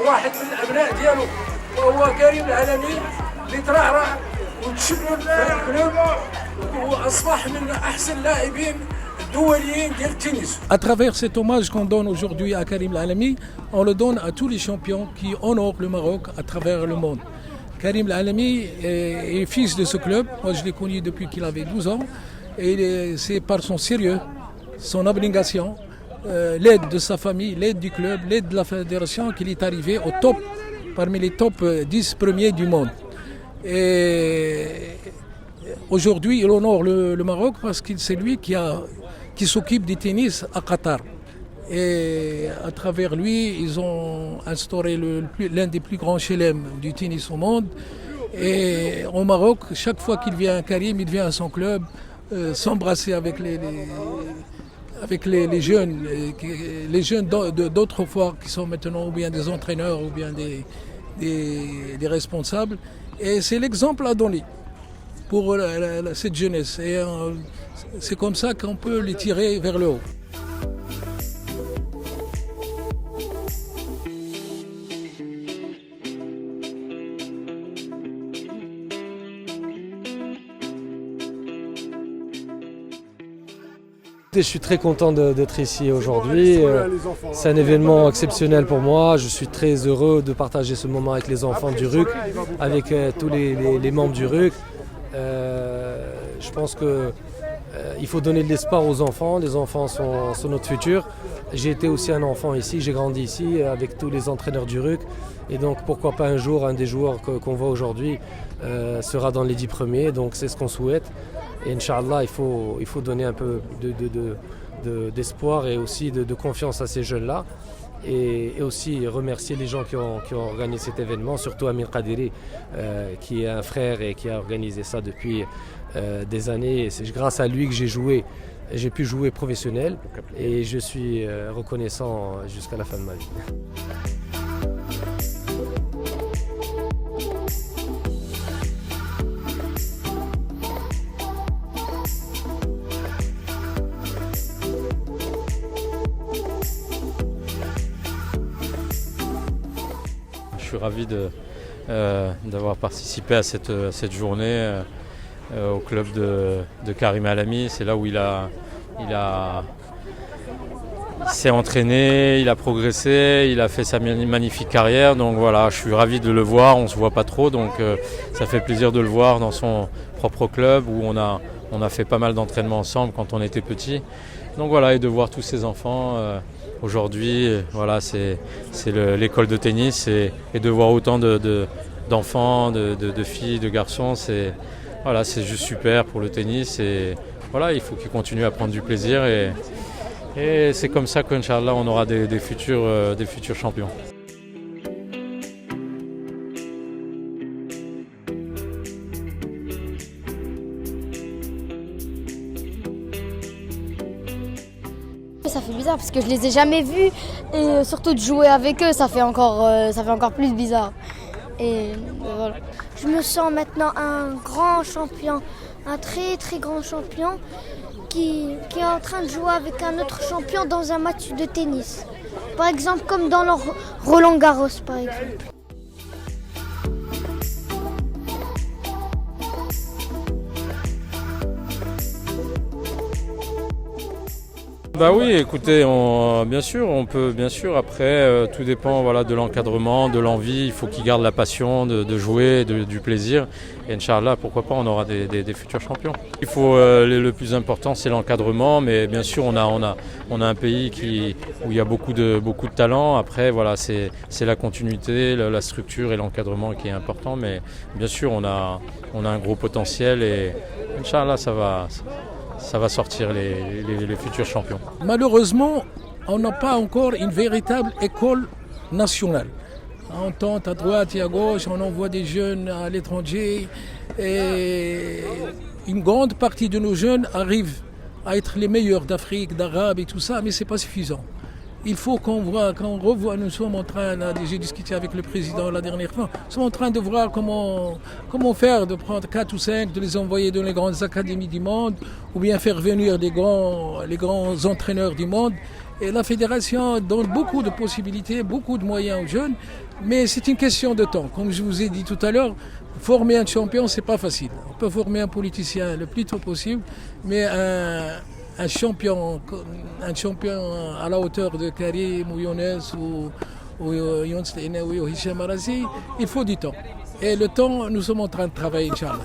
واحد من الابناء ديالو وهو كريم العالمي اللي ترعرع وتشبب في الكلوب واصبح من احسن اللاعبين الدوليين ديال التنس. À travers cet hommage qu'on donne aujourd'hui à Karim Al-Alami, on le donne à tous les champions qui honorent le Maroc à travers le monde. Karim Al-Alami est fils de ce club. Moi, je l'ai connu depuis qu'il avait 12 ans. Et c'est par son sérieux, son abnégation, l'aide de sa famille, l'aide du club, l'aide de la fédération qu'il est arrivé au top, parmi les top 10 premiers du monde. Et aujourd'hui, il honore le Maroc parce que c'est lui qui s'occupe du tennis à Qatar. Et à travers lui, ils ont instauré l'un des plus grands chelem du tennis au monde. Et au Maroc, chaque fois qu'il vient à Karim, il vient à son club s'embrasser avec les jeunes d'autrefois qui sont maintenant ou bien des entraîneurs ou bien des responsables. Et c'est l'exemple à donner pour cette jeunesse. Et c'est comme ça qu'on peut les tirer vers le haut. Je suis très content d'être ici aujourd'hui. C'est un événement exceptionnel pour moi. Je suis très heureux de partager ce moment avec les enfants du RUC, avec tous les membres du RUC. Je pense qu'il faut donner de l'espoir aux enfants. Les enfants sont notre futur. J'ai été aussi un enfant ici, j'ai grandi ici avec tous les entraîneurs du RUC. Et donc pourquoi pas un jour, un des joueurs qu'on voit aujourd'hui sera dans les 10 premiers. Donc c'est ce qu'on souhaite. Et Inch'Allah, il faut donner un peu d'espoir et aussi de confiance à ces jeunes-là. Et aussi remercier les gens qui ont organisé cet événement, surtout Amir Qadiri, qui est un frère et qui a organisé ça depuis des années. Et c'est grâce à lui que j'ai pu jouer professionnel et je suis reconnaissant jusqu'à la fin de ma vie. Je suis ravi d'avoir participé à cette journée au club de Karim Al-Alami. C'est là où il s'est entraîné, il a progressé, il a fait sa magnifique carrière. Donc voilà, je suis ravi de le voir, on ne se voit pas trop. Donc ça fait plaisir de le voir dans son propre club où on a fait pas mal d'entraînements ensemble quand on était petits. Donc voilà, et de voir tous ces enfants aujourd'hui, voilà, c'est l'école de tennis et de voir autant d'enfants, de filles, de garçons, c'est juste super pour le tennis. Et voilà, il faut qu'ils continuent à prendre du plaisir et c'est comme ça qu'Inch'Allah on aura des futurs champions. Ça fait bizarre parce que je les ai jamais vus et surtout de jouer avec eux, ça fait encore plus bizarre. Et voilà. Je me sens maintenant un grand champion, un très très grand champion qui est en train de jouer avec un autre champion dans un match de tennis. Par exemple comme dans le Roland Garros par exemple. Bah oui, écoutez, bien sûr, après tout dépend de l'encadrement, de l'envie, il faut qu'ils gardent la passion de jouer, du plaisir et Inch'Allah, pourquoi pas, on aura des futurs champions. Il faut, le plus important c'est l'encadrement, mais bien sûr on a un pays où il y a beaucoup de talent, après voilà, c'est la continuité, la structure et l'encadrement qui est important, mais bien sûr on a un gros potentiel et Inch'Allah ça va sortir les futurs champions. Malheureusement, on n'a pas encore une véritable école nationale. On tente à droite et à gauche, on envoie des jeunes à l'étranger et une grande partie de nos jeunes arrivent à être les meilleurs d'Afrique, d'Arabe et tout ça, mais ce n'est pas suffisant. il faut qu'on revoie, nous sommes en train, j'ai discuté avec le président la dernière fois, nous sommes en train de voir comment faire, de prendre 4 ou 5, de les envoyer dans les grandes académies du monde, ou bien faire venir les grands entraîneurs du monde. Et la fédération donne beaucoup de possibilités, beaucoup de moyens aux jeunes, mais c'est une question de temps. Comme je vous ai dit tout à l'heure, former un champion, c'est pas facile. On peut former un politicien le plus tôt possible, mais un champion à la hauteur de Karim ou Younes ou Younes Lenaoui ou Hicham Arazi, il faut du temps. Et le temps, nous sommes en train de travailler, Inch'Allah.